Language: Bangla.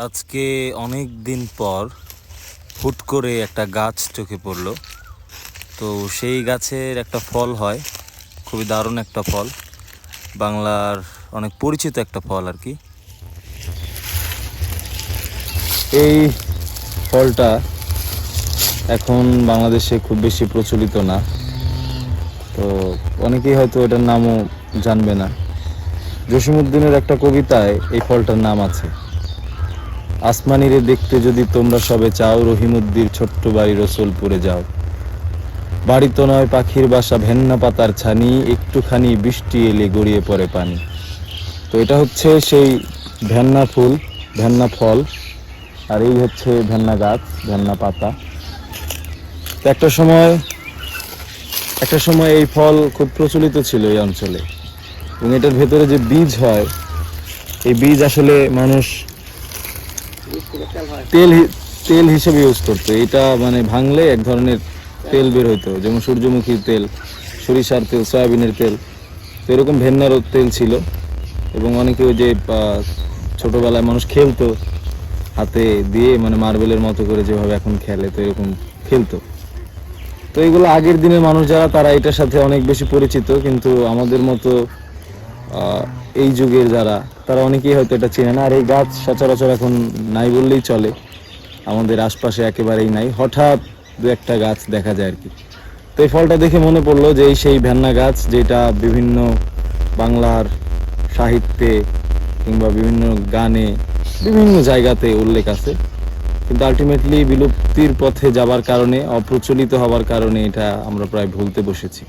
আজকে অনেক দিন পর হুট করে একটা গাছ চোখে পড়লো। তো সেই গাছের একটা ফল হয়, খুবই দারুণ একটা ফল, বাংলার অনেক পরিচিত একটা ফল আর কি। এই ফলটা এখন বাংলাদেশে খুব বেশি প্রচলিত না, তো অনেকেই হয়তো এটার নামও জানবে না। জসীমউদ্দিনের একটা কবিতায় এই ফলটার নাম আছে, আসমানিরে দেখতে যদি তোমরা সবে চাও, রহিমউদ্দির ছোট্ট বাড়ি রসুলপুরে যাও। বাড়ি তো নয় পাখির বাসা, ভেন্না পাতার ছানি, একটুখানি বৃষ্টি এলে গড়িয়ে পড়ে পানি। তো এটা হচ্ছে সেই ভেন্না ফুল, ভেন্না ফল, আর এই হচ্ছে ভেন্না গাছ, ভেন্না পাতা। তো একটা সময় এই ফল খুব প্রচলিত ছিল এই অঞ্চলে, এবং এটার ভেতরে যে বীজ হয়, এই বীজ আসলে মানুষ তেল তেল হিসেবে ইউজ করতো। এটা মানে ভাঙলে এক ধরনের তেল বের হইতো, যেমন সূর্যমুখীর তেল, সরিষার তেল, সয়াবিনের তেল। তো এরকম ভেন্নার তেল ছিল, এবং অনেকে ওই যে ছোটবেলায় মানুষ খেলতো হাতে দিয়ে, মানে মার্বেলের মতো করে যেভাবে এখন খেলে, তো এরকম খেলতো। তো এগুলো আগের দিনের মানুষ যারা, তারা এটার সাথে অনেক বেশি পরিচিত, কিন্তু আমাদের মতো এই যুগের যারা, তারা অনেকেই হয়তো এটা চেনে না। আর এই গাছ সচরাচর এখন নাই বললেই চলে, আমাদের আশপাশে একেবারেই নাই, হঠাৎ দু একটা গাছ দেখা যায় আর কি। তো এই ফলটা দেখে মনে পড়লো যে এই সেই ভেন্না গাছ, যেটা বিভিন্ন বাংলার সাহিত্যে কিংবা বিভিন্ন গানে, বিভিন্ন জায়গাতে উল্লেখ আছে, কিন্তু আলটিমেটলি বিলুপ্তির পথে যাবার কারণে, অপ্রচলিত হবার কারণে এটা আমরা প্রায় ভুলতে বসেছি।